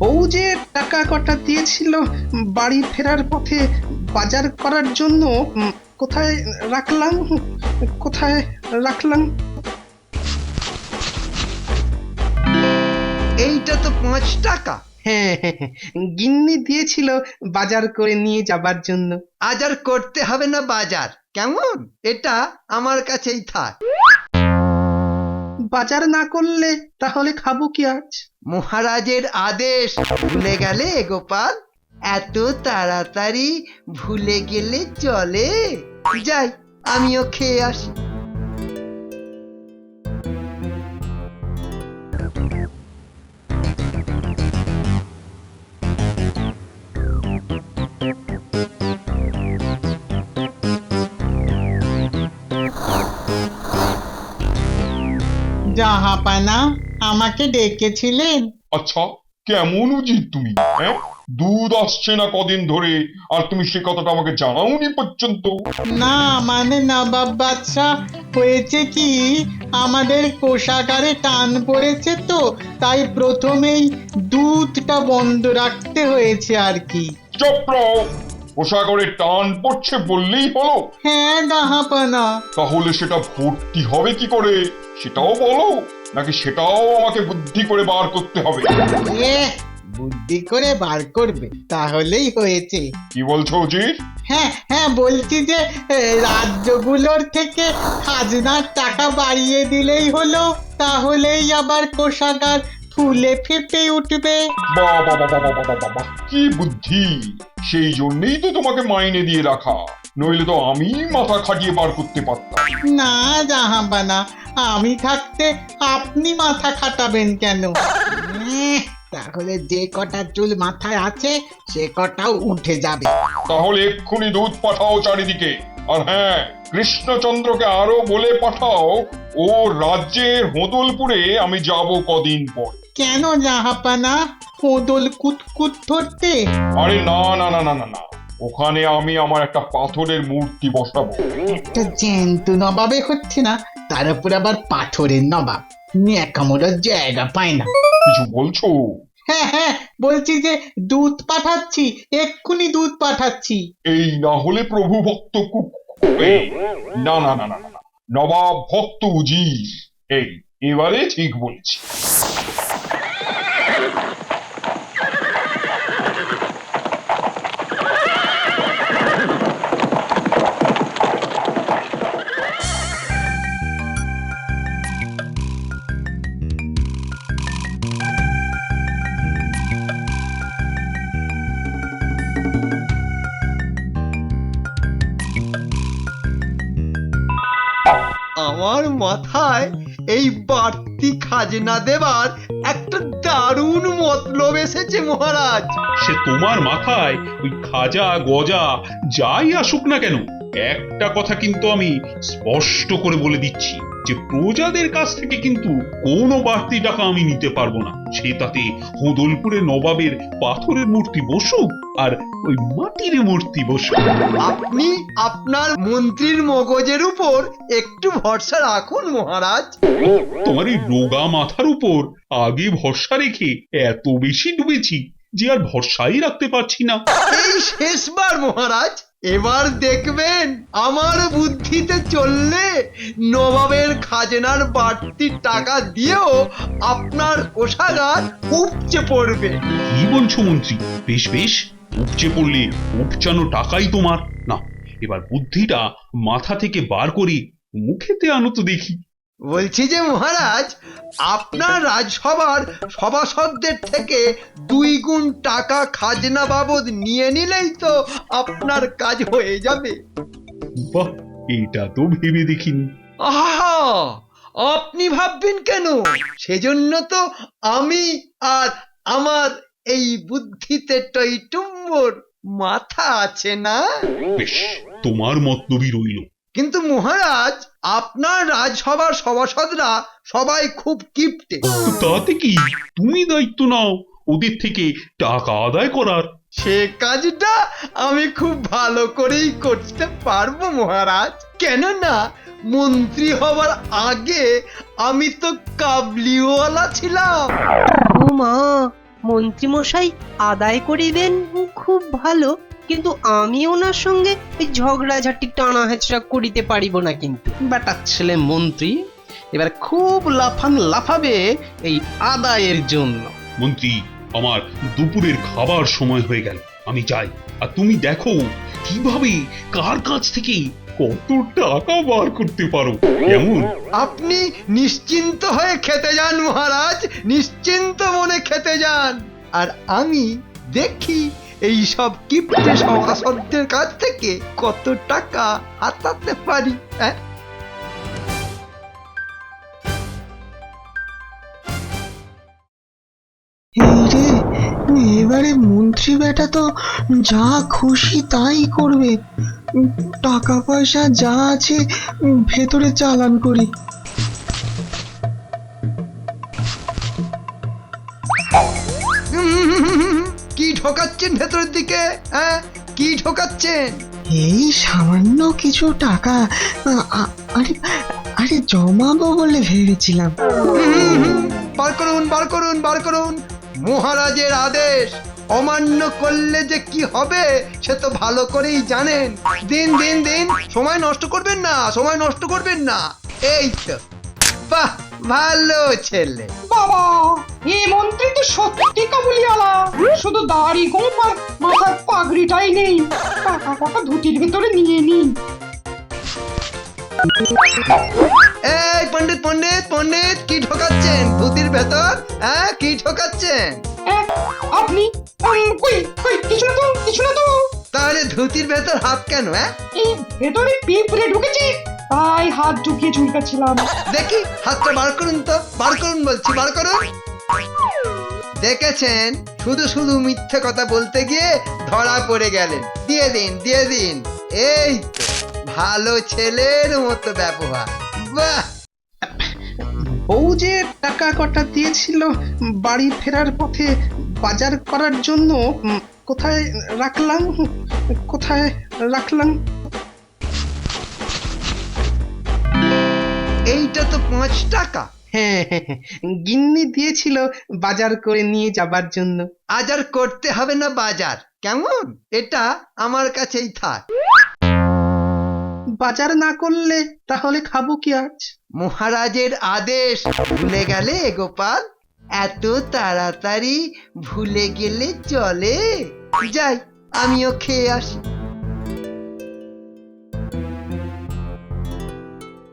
বউ যে টাকা কটা দিয়েছিল বাড়ি ফেরার পথে বাজার করার জন্য, কোথায় রাখলাম কোথায় রাখলাম? এইটা তো 5 টাকা। হ্যাঁ, গিন্নি দিয়েছিল বাজার করে নিয়ে যাবার জন্য। আজ আর করতে হবে না বাজার, কেমন? এটা আমার কাছেই থাক। বাজার না করলে তাহলে খাবো কি আজ? মহারাজের আদেশ ভুলে গেলে গোপাল? এত তাড়াতাড়ি ভুলে গেলে চলে? যাই, আমিও খেয়ে আসি। জাহাপানা, আমাকে ডেকেছিলেন? আচ্ছা, কেমন উজির তুমি? হ্যাঁ, দুধ আসছে না কদিন ধরে, আর তুমি সে কথাটা আমাকে জানাওনি পর্যন্ত। না মানে নবাব বাদশাহ, হয়েছে কি, আমাদের কোষাগারে টান পড়েছে তো, তাই প্রথমেই দুধটা বন্ধ রাখতে হয়েছে আর কি। চুপ রও। পোশাকরে টান পড়ছে বললেই হলো? হ্যাঁ জাহাপানা। তাহলে সেটা ভর্তি হবে কি করে সেটাও বলো, নাকি সেটাও আমাকে বুদ্ধি করে বার করতে হবে? বুদ্ধি করে বার করবে তাহলেই হয়েছে। কি বলছো উজির? হ্যাঁ হ্যাঁ, বলছি যে রাজ্যগুলোর থেকে খাজনার টাকা বাড়িয়ে দিলেই হলো, তাহলেই আবার কোষাগার ফুলে ফেঁপে উঠবে। বাহ বাহ বাহ বাহ বাহ বাহ বাহ, কি বুদ্ধি! সেই জন্যই তো তোমাকে মাইনে দিয়ে রাখা, নইলে তো আমি মাথা খাটিয়ে বার করতে পারতাম। না জাহাপানা, আমি থাকতে আপনি মাথা খাটাবেন কেন? তাহলে যে কটা চুল মাথায় আছে সে কটাও উঠে যাবে। তাহলে এক্ষুনি দুধ পাঠাও চারিদিকে। আর হ্যাঁ, কৃষ্ণচন্দ্রকে আরো বলে পাঠাও ও রাজ্যের হোদলপুরে আমি যাব কদিন পর। কেন জাহাপানা, কোদল কুতকুত ধরতে? আরে না না না না না না, ওখানে আমি আমার একটা পাথরের মূর্তি বসাবো। একটা জ্যান্ত নবাবে হচ্ছে না, তার উপর আবার পাথরের নবাব, ন্যাকামোড়ার জায়গা পায় না। কিছু বলছো? হ্যাঁ হ্যাঁ, বলছি যে দুধ পাঠাচ্ছি, এক্ষুনি দুধ পাঠাচ্ছি। এই না হলে প্রভু ভক্ত এই, না না না না না না, নবাব ভক্ত উজির। এই, এবারে ঠিক বলছি। আমার মাথায় এই বাড়তি খাজনা দেবার একটা দারুণ মতলব এসেছে মহারাজ। সে তোমার মাথায় ওই খাজা গজা যাই আসুক না কেন, একটা কথা কিন্তু আমি স্পষ্ট করে বলে দিচ্ছি যে প্রজাদের কাছ থেকে কিন্তু কোনো বাড়তি টাকা আমি নিতে পারবো না। সে তাতে হোদলপুরে নবাবের পাথরের মূর্তি বসুক আর ওই মাটির মূর্তি বসুক। আপনি আপনার মন্ত্রীর মগজের উপর একটু ভরসা রাখুন মহারাজ। তোমার এই রোগা মাথার উপর আগে ভরসা রেখে এত বেশি ডুবেছি যে আর ভরসাই রাখতে পারছি না। এই শেষবার মহারাজ, এবার দেখবেন আমার বুদ্ধিতে চললে নবাবের খাজনার বাড়তি টাকা দিয়েও আপনার কোষাগার উপচে পড়বে। কি বলছো মন্ত্রী? বেশ বেশ, উপচে পড়লে উপচানো টাকাই তোমার। না, এবার বুদ্ধিটা মাথা থেকে বার করে মুখেতে আনো তো দেখি। বলছি যে মহারাজ, আপনার রাজসভার সভাসদদের থেকে 2 গুণ টাকা খাজনা বাবদ নিয়ে নিলেই তো আপনার কাজ হয়ে যাবে। বাহ, এটা তো ভেবে দেখিনি। আহা, আপনি ভাববেন কেন? সেজন্য তো আমি আর আমার এই বুদ্ধিতে টইটুম্বর মাথা আছে না? বেশ, তোমার মতলবই রইল। কিন্তু মহারাজ, আপনার রাজসভার সভাসদরা সবাই খুব কিপটে। তাতে কি, তুমি দায়িত্ব নাও ওদের থেকে টাকা আদায় করার। সে কাজটা আমি খুব ভালো করেই করতে পারবো মহারাজ। কেননা মন্ত্রী হবার আগে আমি তো কাবলিওয়ালা ছিলাম। মা, মন্ত্রীমশাই আদায় করিবেন খুব ভালো, কিন্তু আমি ওনার সঙ্গে এই ঝগড়াঝাটি টানা হেঁচড়া করিতে পারিব না কিন্তু। বেটার ছেলে মন্ত্রী এবার খুব লাফান লাফাবে এই আদায়ের জন্য। মন্ত্রী, আমার দুপুরের খাবার সময় হয়ে গেল, আমি যাই। আর তুমি দেখো কিভাবে কার কাছ থেকে কত টাকা বার করতে পারো, কেমন? আপনি নিশ্চিন্ত হয়ে খেতে যান মহারাজ, নিশ্চিন্ত মনে খেতে যান। আর আমি দেখি এই সব কিপ্টে সভাসদদের কাছ থেকে কত টাকা হাতাতে পারি। হ্যাঁ, এই রে, এবারে মন্ত্রী বেটা তো যা খুশি তাই করবে। টাকা পয়সা যা আছে ভেতরে চালান করি। কি ঢোকাচ্ছেন ভেতরের দিকে? হ্যাঁ, কি ঢোকাচ্ছেন? এই সামান্য কিছু টাকা আরে আরে জমাবো বলে ভেবেছিলাম। বার করুন, বার করুন, বার করুন। মহারাজের আদেশ অমান্য করলে যে কি হবে সে তো ভালো করেই জানেন। দিন দিন দিন, সময় নষ্ট করবেন না, সময় নষ্ট করবেন না। এই তো, বাহ, ভালো ছেলে। বাবা, এই মন্ত্রী তো সত্যি কাবুলিওয়ালা, শুধু দাড়ি গোঁফ আর মাথার পাগড়িটাই নেই। টাকা কটা ধুতির ভিতরে নিয়ে নি। এই পণ্ডিত পণ্ডিত পণ্ডিত, কি ঢোকাচ্ছেন ধুতির ভেতর? হ্যাঁ, কি ঢোকাচ্ছেন? আপনি কই কই কিছু না তো, কিছু না তো। তাহলে ধুতির ভেতর হাত কেন? হ্যাঁ, এই ভেতরে পিঁপড়ে ঢুকেছে, তাই হাত ঢুকিয়ে ঝুলকাচ্ছিলাম। দেখি হাতটা বার করুন তো, বার করুন বলছি, বার করুন। দেখেছেন, শুধু শুধু মিথ্যে কথা বলতে গিয়ে ধরা পড়ে গেলেন। দিয়ে দিন, দিয়ে দিন। এই তো, ভালো ছেলের মতো ব্যবহার। বাহ, বউ যে টাকা কটা দিয়েছিল বাড়ি ফেরার পথে বাজার করার জন্য, কোথায় রাখলাম, কোথায় রাখলাম? এইটা তো 5 টাকা। হ্যাঁ, গিন্নি দিয়েছিল বাজার করে নিয়ে যাবার জন্য। আজ আর করতে হবে না বাজার, কেমন? এটা আমার কাছেই থাক। বাজার না করলে তাহলে খাবো কি আজ? মহারাজের আদেশ ভুলে গেলে গোপাল? এত তাড়াতাড়ি ভুলে গেলে চলে? যাই, আমিও খেয়ে আসি।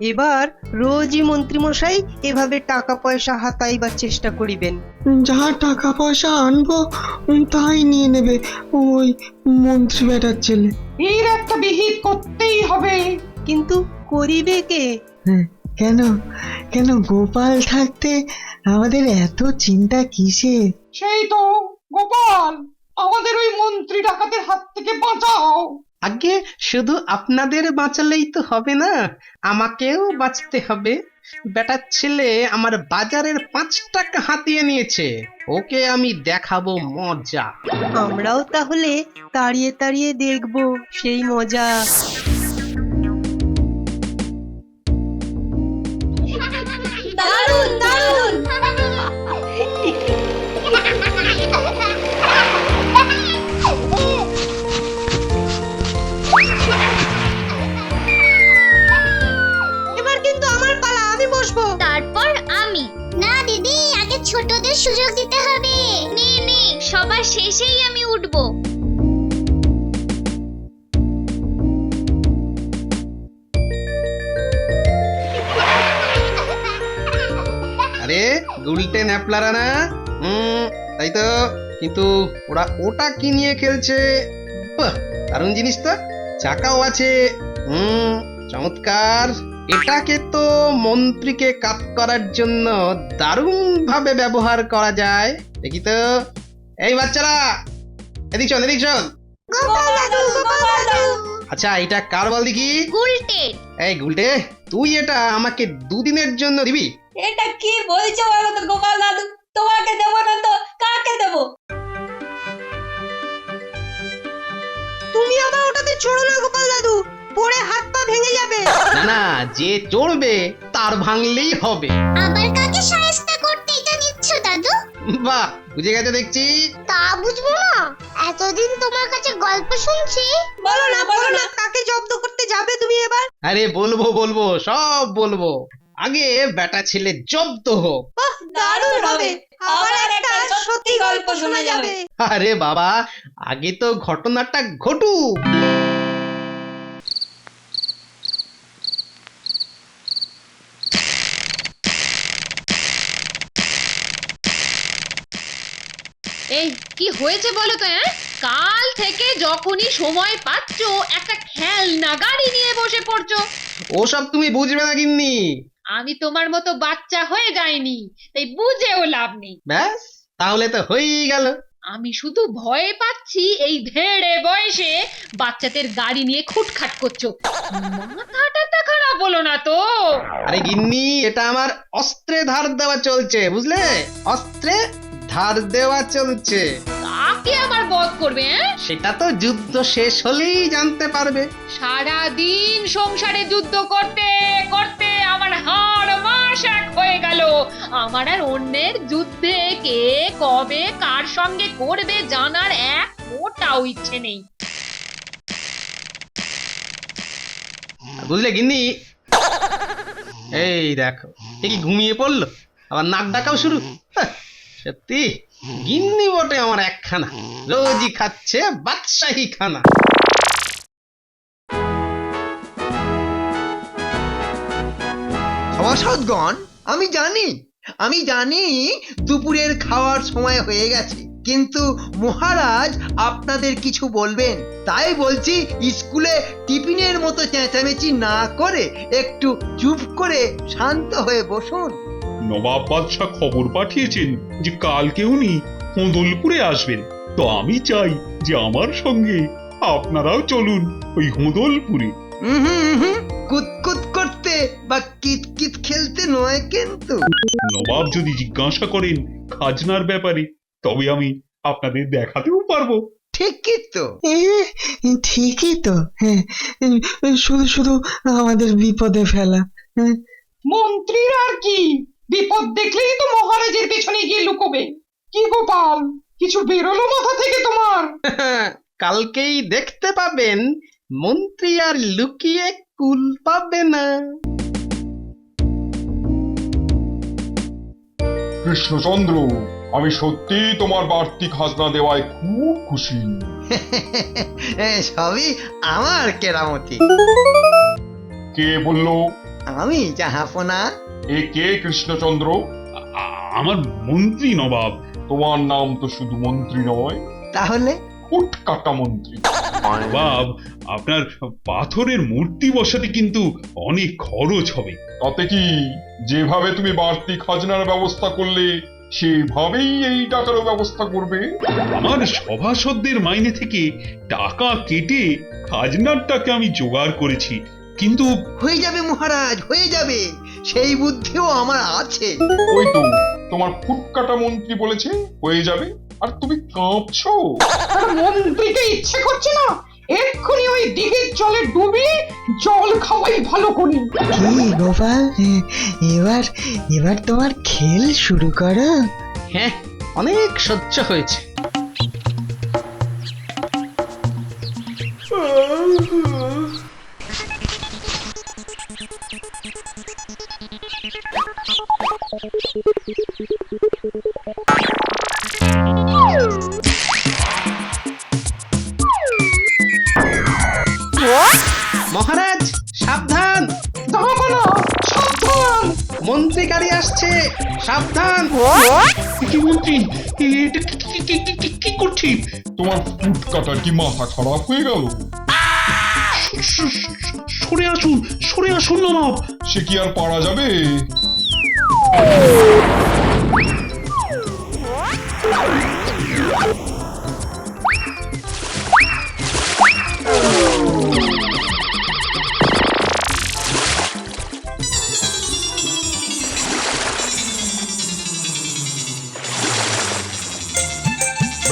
এবার রোজই মন্ত্রীমশাই এভাবে টাকা পয়সা হাতাইবার চেষ্টা করিবেন। যা টাকা পয়সা আনবো তাই নিয়ে নেবে ওই মন্ত্রী বেটার ছেলে। এর একটা বিহিত করতেই হবে। কিন্তু করিবে কে? হ্যাঁ, কেন কেন গোপাল থাকতে আমাদের এত চিন্তা কিসে? সেই তো, গোপাল, আমাদের ওই মন্ত্রী ডাকাতের হাত থেকে বাঁচাও। আগে শুধু আপনাদের বাঁচালেই তো হবে না, আমাকেও বাঁচতে হবে। বেটার ছেলে আমার বাজারের 5 টাকা হাতিয়ে নিয়েছে, ওকে আমি দেখাবো মজা। আমরাও তাহলে তাড়িয়ে তাড়িয়ে দেখব সেই মজা। দারুণ দারুণ। এবার কিন্তু আমার পালা, আমি বসবো। তারপর আমি। না দিদি, আগে ছোটদের সুযোগ দিতে হবে। নে নে, সবার শেষেই আমি উঠবো। আরে গুলটে ন্যাপলারা না? তাই তো, কিন্তু ওরা ওটা কি নিয়ে খেলছে? বাহ, দারুণ জিনিস তো, চাকাও আছে। চমৎকার। এটাকে তো মন্ত্রীকে কাপ করার জন্য দারুণ ভাবে ব্যবহার করা যায়। দেখি তো, এই বাচ্চারা এদিক শোন, এদিক শোন। আচ্ছা, এটা কার বল দেখি? গুলটের। এই গুলটে, তুই এটা আমাকে 2 দিনের জন্য দিবি? এটা কি বলছো বলো তো গোপাল দাদু, তোমাকে দেবো না তো কাকে দেবো? তুমি আবার ওটাতে চড়ো না গোপাল দাদু, পড়ে হাত পা ভেঙে যাবে। না না, যে চড়বে তার ভাঙলেই হবে। আবার কাকে শায়েস্তা করতে এটা নিচ্ছ দাদু? বাহ, বুঝে গেছে দেখছি। তা বুঝবো না, এতদিন তোমার কাছে গল্প শুনছি। বলো না কাকে জব্দ করতে যাবে তুমি এবার? আরে বলবো বলবো, সব বলবো। আগে বেটা ছেলে জব্দ হোক। দারুণ হবে, আবার একটা সত্যি গল্প শোনা যাবে। আরে বাবা, আগে তো ঘটনাটা ঘটুক। এই কি হয়েছে বলো তো? কাল থেকে যখনই সময় পাচ্ছ একটা খেলনা গাড়ি নিয়ে বসে পড়ছো। ওসব তুমি বুঝবে না গিন্নি। আমি তোমার মতো বাচ্চা হয়ে যাইনি, তাই বুঝেও লাভ নেই। ব্যাস, তাহলে তো হয়েই গেল। আমি শুধু ভয় পাচ্ছি এই ধেড়ে বয়সে বাচ্চাদের গাড়ি নিয়ে খুটখাট করছো। মাথাটা খারাপ বলো না তো? আরে গিন্নি, এটা আমার অস্ত্রে ধার দেওয়া চলছে, বুঝলে? অস্ত্রে ধার দেওয়া চলছে। কাকে আমার বধ করবে? সেটা তো যুদ্ধ শেষ হলেই জানতে পারবে। সারা দিন সংসারে যুদ্ধ করতে করতে আমার হাড় মাস এক হয়ে গেল। আমার আর অন্যের যুদ্ধে কে কবে কার সঙ্গে করবে জানার এক মোটাও ইচ্ছে নেই। বুঝলে গিন্নি? এই দেখো, এ কি ঘুমিয়ে পড়লো, আবার নাক ডাকাও শুরু। হ্যাঁ, সত্যি গিন্নি বটে আমার একখানা, রোজই খাচ্ছে বাদশাহী খানা। সভাসদগণ, আমি জানি দুপুরের খাওয়ার সময় হয়ে গেছে, কিন্তু মহারাজ আপনাদের কিছু বলবেন, তাই বলছি স্কুলে টিফিনের মতো চেঁচামেচি না করে একটু চুপ করে শান্ত হয়ে বসুন। নবাব বাদশাহ খবর পাঠিয়েছেন যে কালকে উনি হোঁদলপুরে আসবেন। তো আমি চাই যে আমার সঙ্গে আপনারাও চলুন ওই হোঁদলপুরে। কুতকুত করতে বা কিতকিত খেলতে নয় কিন্তু। নবাব যদি জিজ্ঞাসা করেন খাজনার ব্যাপারে, তবে আমি আপনাদের দেখাতেও পারবো। ঠিকই তো। ঠিকই তো। হ্যাঁ, শুধু শুধু আমাদের বিপদে ফেলা। মন্ত্রীর আর কি, বিপদ দেখলেই তো মহারাজের পেছনে গিয়ে লুকোবে। কি গোপাল, কিছু বেরোলো মাথা থেকে তোমার? কালকেই দেখতে পাবেন, মন্ত্রী আর লুকিয়ে কুল পাবে না। কৃষ্ণচন্দ্র, আমি সত্যি তোমার বাড়তি খাজনা দেওয়ায় খুব খুশি। সবই আমার কেরামতি। কে বললো? আমি জাহাপনা। এ কে কৃষ্ণচন্দ্র? আমার মন্ত্রী নবাব। তোমার নাম তো শুধু মন্ত্রী নয়, তাহলে ফুট কাটা মন্ত্রী। নবাব, আপনার পাথরের মূর্তি বসাতে কিন্তু অনেক খরচ হবে। তাতে কি, যেভাবে তুমি বাড়তি খাজনার ব্যবস্থা করলে সেভাবেই এই টাকারও ব্যবস্থা করবে? আমার সভাসদদের মাইনে থেকে টাকা কেটে খাজনার টাকা আমি জোগাড় করেছি, কিন্তু হয়ে যাবে মহারাজ, হয়ে যাবে, সেই বুদ্ধিও আমার আছে। ওই তো তোমার ফুট কাটা মন্ত্রী বলেছে হয়ে যাবে, আর তুমি কাঁপছো। আর মন্ত্রীকে ইচ্ছে করছে না এক্ষুনি ওই দিঘির জলে ডুবিয়ে জল খাওয়াই ভালো করি। কি গোপাল, এবার তোমার খেল শুরু করো। হ্যাঁ, অনেক সহ্য হয়েছে। মহারাজ সাবধান, দাঁড়াবো না, সাবধান। মন্ত্রী গাড়ি আসছে, সাবধান। কি মন্ত্রী, এটা কি করছি? তোমার ফুট কাটার কি মাথা খারাপ হয়ে গেল? সরে আসুন নবাব। সে কি আর পারা যাবে?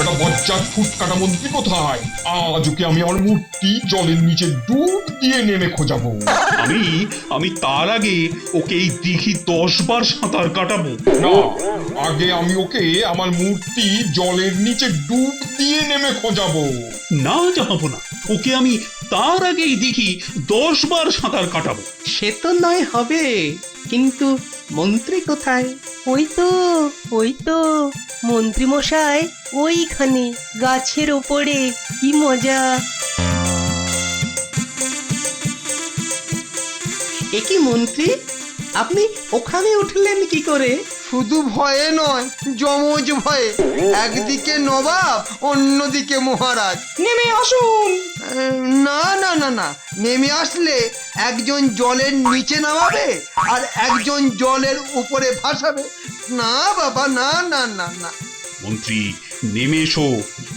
ওটা বজ্জাত ফুটকাটা মন্ত্রী কোথায়? আজ ওকে আমি আমার মূর্তি জলের নিচে ডুব দিয়ে নেমে খোঁজাবো। আমি তার আগে ওকে এই দিঘি 10 বার সাঁতার কাটাবো। না, আগে আমি ওকে আমার মূর্তি জলের নিচে ডুব দিয়ে নেমে খোঁজাবো। না যাবো না, ওকে আমি তার আগেই দেখি 10 বার সাঁতার কাটাবো। সে তো নয় হবে, কিন্তু মন্ত্রী কোথায়? ওই তো মন্ত্রী মশাই ওইখানে গাছের ওপরে, কি মজা। এ কি মন্ত্রী, আপনি ওখানে উঠলেন কি করে? শুধু ভয়ে নয়, যমজ ভয়ে। একদিকে নবাব, অন্যদিকে মহারাজ। নেমে আসুন। না না না না, নেমে আসলে একজন জলের নিচে নামাবে আর একজন জলের উপরে ভাসাবে। না বাবা, না না না না। মন্ত্রী নেমে এসো,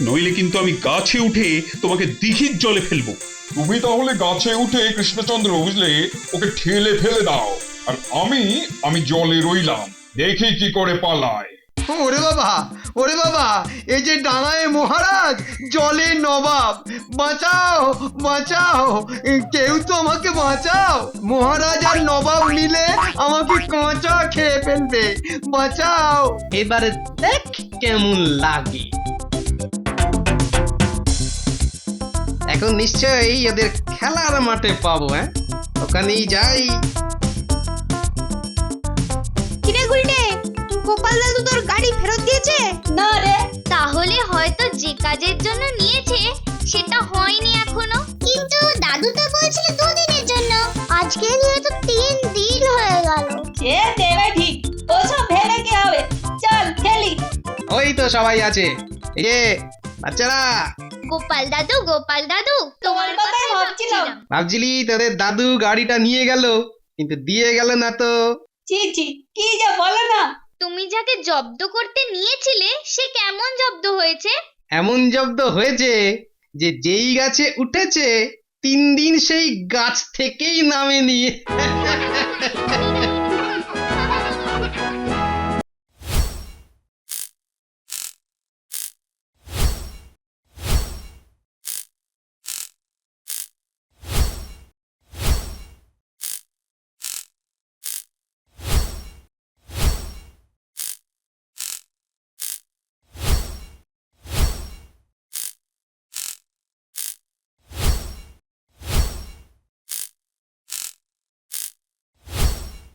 নইলে কিন্তু আমি গাছে উঠে তোমাকে দিঘির জলে ফেলবো। তুমি তাহলে গাছে উঠে কৃষ্ণচন্দ্র, বুঝলে, ওকে ঠেলে ফেলে দাও, আর আমি জলে রইলাম, দেখি কি করে পালায়। ওরে বাবা, এই যে ডাঙায় মহারাজ, জলে নবাব। বাঁচাও বাঁচাও, কেউ তো আমাকে বাঁচাও। মহারাজ আর নবাব মিলে আমাকে কাঁচা খেয়ে ফেলবে, বাঁচাও। এবারে দেখ কেমন লাগে। এখন নিশ্চয়ই ওদের খেলার মাঠে পাবো। ওখানেই যাই। কিরে গুলটে, গোপাল দাদু তোর গাড়ি ফেরত দিয়েছে? না রে, তাহলে হয়তো যে কাজের জন্য নিয়েছে সেটা হয়নি এখনো। কিন্তু দাদু তো বলছিল 2 দিনের জন্য, আজকে নিয়ে তো 3 দিন হয়ে গেল। সে দেবে ঠিক, ওসব ভেবে কি হবে, চল খেলি। ওই তো সবাই আছে। এই যে বাচ্চারা, গোপাল দাদু তোমার কথাই ভাবছিলাম। ভাবছিলি তোদের দাদু গাড়িটা নিয়ে গেল, কিন্তু দিয়ে গেল না তো। ছি ছি, কি যে বলো না। তুমি যাকে জব্দ করতে নিয়েছিলে সে কেমন জব্দ হয়েছে? এমন জব্দ হয়েছে যে যেই গাছে উঠেছে 3 দিন সেই গাছ থেকেই নামেনি।